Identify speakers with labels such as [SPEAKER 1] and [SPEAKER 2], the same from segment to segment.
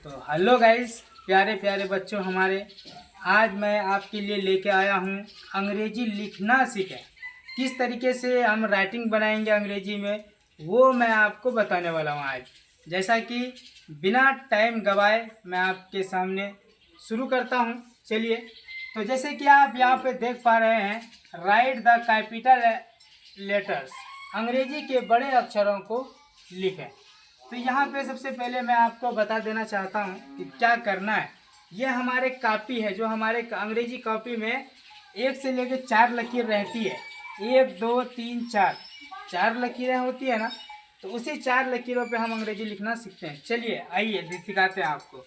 [SPEAKER 1] तो hello guys, प्यारे प्यारे बच्चों हमारे, आज मैं आपके लिए लेके आया हूँ अंग्रेजी लिखना सीखें। किस तरीके से हम राइटिंग बनाएंगे अंग्रेजी में, वो मैं आपको बताने वाला हूँ आज। जैसा कि बिना टाइम गवाए मैं आपके सामने शुरू करता हूँ। चलिए, तो जैसे कि आप यहाँ पे देख पा रहे हैं, राइट द कैपिटल लेटर्स, अंग्रेजी के बड़े अक्षरों को लिखें। तो यहाँ पे सबसे पहले मैं आपको बता देना चाहता हूँ कि क्या करना है। ये हमारे कॉपी है, जो हमारे अंग्रेजी कॉपी में 1 से लेकर 4 लकीर रहती है। 1 2 3 4 4 लकीरें होती है ना, तो उसी 4 लकीरों पे हम अंग्रेजी लिखना सीखते हैं। चलिए आइए सिखाते हैं आपको।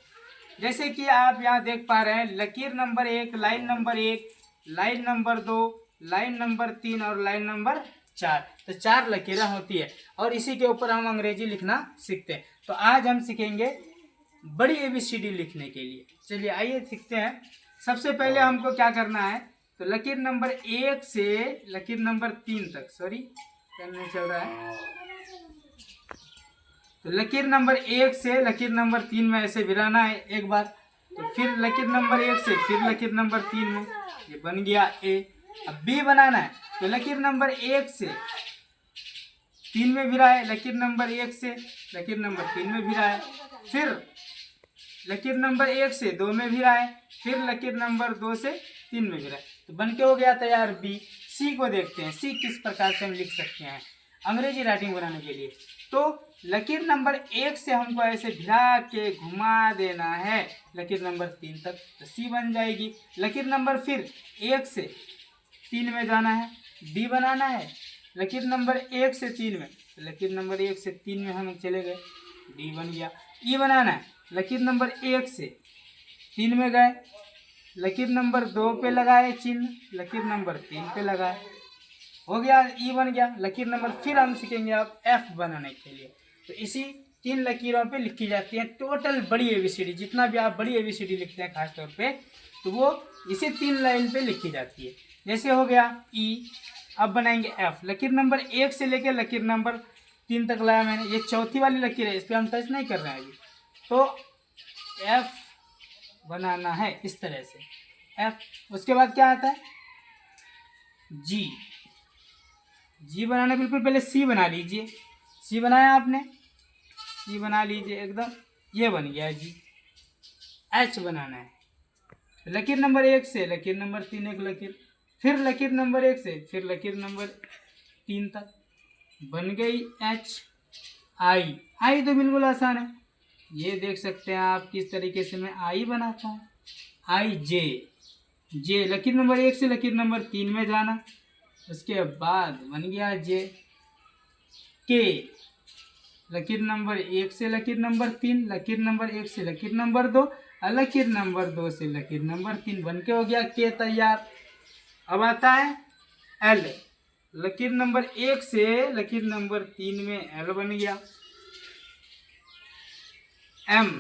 [SPEAKER 1] जैसे कि आप यहाँ देख पा रहे हैं, लकीर number 1, line number 1, line number 2, line number 3 और लाइन नंबर 4। तो 4 लकीरें होती है और इसी के ऊपर हम अंग्रेजी लिखना सीखते हैं। तो आज हम सीखेंगे बड़ी ABCD लिखने के लिए। चलिए आइए सीखते हैं। सबसे पहले हमको क्या करना है, तो लकीर नंबर 1 से लकीर नंबर 3 तक, सॉरी पेन नहीं चल रहा है, तो लकीर नंबर 1 से लकीर नंबर 3 में ऐसे गिराना है एक बार। तो फिर लकीर नंबर 1 से फिर लकीर नंबर 3 में, ये बन गया A। अब B बनाना है, तो लकीर नंबर 1 से 3 में भिराए, लकीर नंबर 1 से लकीर नंबर 3 में भिराए, फिर लकीर नंबर 1 से 2 में भिराए, फिर लकीर नंबर 2 से 3 में भिराए। तो बन के हो गया तैयार B। C को देखते हैं, C किस प्रकार से हम लिख सकते हैं अंग्रेजी राइटिंग बनाने के लिए। तो लकीर नंबर 1 से हमको ऐसे भिरा के घुमा देना है लकीर नंबर 3 तक, तो C बन जाएगी। लकीर नंबर फिर 1 से 3 में जाना है, D बनाना है। लकीर नंबर 1 से 3 में, तो लकीर नंबर 1 से 3 में हम चले गए, D बन गया। E बनाना है, लकीर नंबर 1 से 3 में गए, लकीर नंबर 2 पे लगाए चिन्ह, लकीर नंबर 3 पे लगाए, हो गया, E बन गया। लकीर नंबर फिर हम सीखेंगे अब F बनाने के लिए। तो इसी 3 लकीरों पे लिखी जाती है टोटल बड़ी ABCD। जितना भी आप बड़ी ABCD लिखते हैं खास तौर पे, तो वो इसी 3 लाइन पे लिखी जाती है। जैसे हो गया E। अब बनाएंगे F। लकीर नंबर 1 से लेकर लकीर नंबर 3 तक लाया मैंने, ये चौथी वाली लकीर है, इस पर हम टच नहीं कर रहे हैं अभी। तो F बनाना है इस तरह से, F। उसके बाद क्या आता है, G। G बनाना, बिल्कुल पहले C बना लीजिए। C बनाया आपने, C बना लीजिए एकदम, ये बन गया G। H बनाना है, लकीर नंबर 1 से लकीर नंबर 3 एक लकीर, फिर लकीर नंबर 1 से फिर लकीर नंबर 3 तक, बन गई H। I तो बिल्कुल आसान है, ये देख सकते हैं आप किस तरीके से मैं I बनाता हूँ। J लकीर नंबर 1 से लकीर नंबर 3 में जाना, उसके बाद बन गया J। K लकीर नंबर 1 से लकीर नंबर 3, लकीर नंबर 1 से लकीर नंबर 2 और लकीर नंबर 2 से लकीर नंबर 3, बन के हो गया K तैयार। अब आता है L। लकीर नंबर 1 से लकीर नंबर 3 में L बन गया। M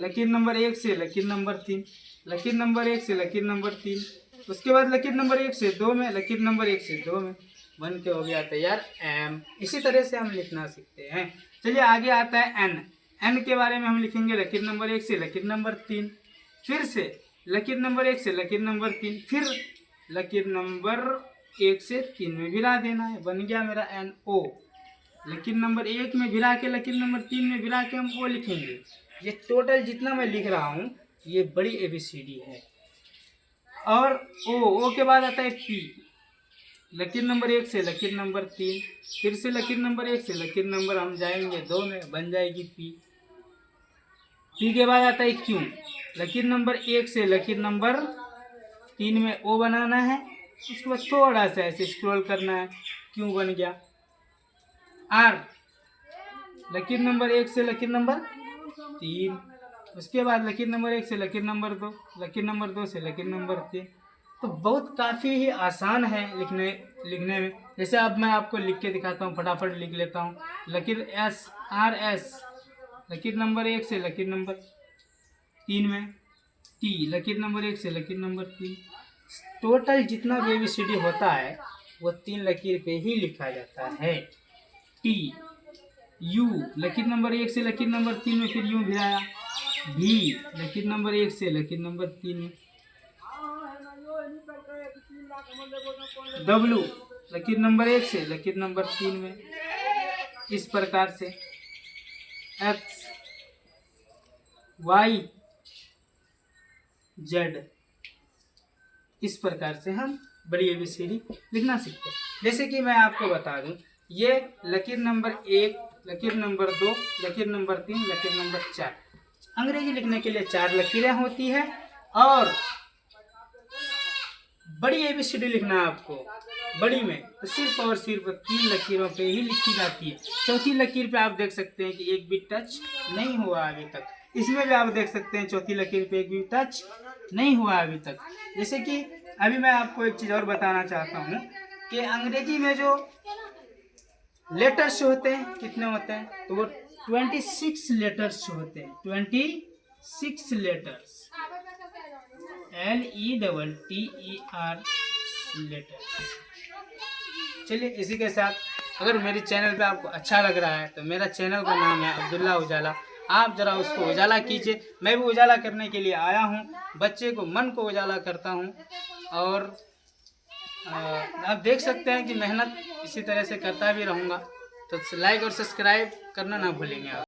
[SPEAKER 1] लकीर नंबर 1 से लकीर नंबर 3, लकीर नंबर 1 से लकीर नंबर 3, उसके बाद लकीर नंबर 1 से 2 में, लकीर नंबर 1 से 2 में, बन के हो गया तैयार M। इसी तरह से हम लिखना सीखते हैं। चलिए आगे आता है N के बारे में हम लिखेंगे लकीर नंबर 1 से लकीर नंबर 3, फिर से लकीर नंबर 1 से लकीर नंबर 3, फिर लकीर नंबर 1 से 3 में भिरा देना है, बन गया मेरा NO। लकीर नंबर 1 में भिरा के लकीर नंबर 3 में भिरा के हम O लिखेंगे। ये टोटल जितना मैं लिख रहा हूँ ये बड़ी ABCD है। और O के बाद आता है P। लकीर नंबर 1 से लकीर नंबर 3, फिर से लकीर नंबर 1 से लकीर नंबर हम जाएंगे 2 में, बन जाएगी P के बाद आता है Q। लकीर नंबर 1 से लकीर नंबर 3 में O बनाना है, उसके बाद थोड़ा सा ऐसे स्क्रॉल करना है, Q बन गया। R लकीर नंबर 1 से लकीर नंबर 3, उसके बाद लकीर नंबर 1 से लकीर नंबर 2, लकीर नंबर 2 से लकीर नंबर 3। तो बहुत काफ़ी ही आसान है लिखने में। जैसे अब मैं आपको लिख के दिखाता हूँ, फटाफट लिख लेता हूँ। लकीर RS लकीर नंबर 1 से लकीर नंबर 3 में, T लकीर नंबर 1 से लकीर नंबर 3। टोटल जितना भी ABCD होता है वो 3 लकीर पे ही लिखा जाता है। T U लकीर नंबर 1 से लकीर नंबर 3 में फिर U भिराया, भी लकीर नंबर 1 से लकीर नंबर 3 में। डब्लू लकीर नंबर 1 से लकीर नंबर 3 में। इस प्रकार से एक्स वाई जेड, इस प्रकार से हम बड़ी ABCD लिखना सीखते हैं। जैसे कि मैं आपको बता दूं, ये लकीर नंबर 1, लकीर नंबर 2, लकीर नंबर 3, लकीर नंबर 4। अंग्रेजी लिखने के लिए 4 लकीरें होती है और बड़ी ABCD लिखना है आपको बड़ी में तो सिर्फ और सिर्फ 3 लकीरों पे ही लिखी जाती है। चौथी लकीर पे आप देख सकते हैं कि एक भी टच नहीं हुआ अभी तक। इसमें भी आप देख सकते हैं चौथी लकीर पे एक भी टच नहीं हुआ अभी तक। जैसे कि अभी मैं आपको एक चीज़ और बताना चाहता हूँ कि अंग्रेजी में जो लेटर्स होते हैं कितने होते हैं, तो वो 26 लेटर्स होते हैं। 26 लेटर्स, LETTER लेटर्स। चलिए इसी के साथ, अगर मेरे चैनल पे आपको अच्छा लग रहा है तो मेरा चैनल का नाम है अब्दुल्ला उजाला, आप ज़रा उसको उजाला कीजिए। मैं भी उजाला करने के लिए आया हूँ, बच्चे को मन को उजाला करता हूँ। और आप देख सकते हैं कि मेहनत इसी तरह से करता भी रहूँगा। तो लाइक और सब्सक्राइब करना ना भूलेंगे आप।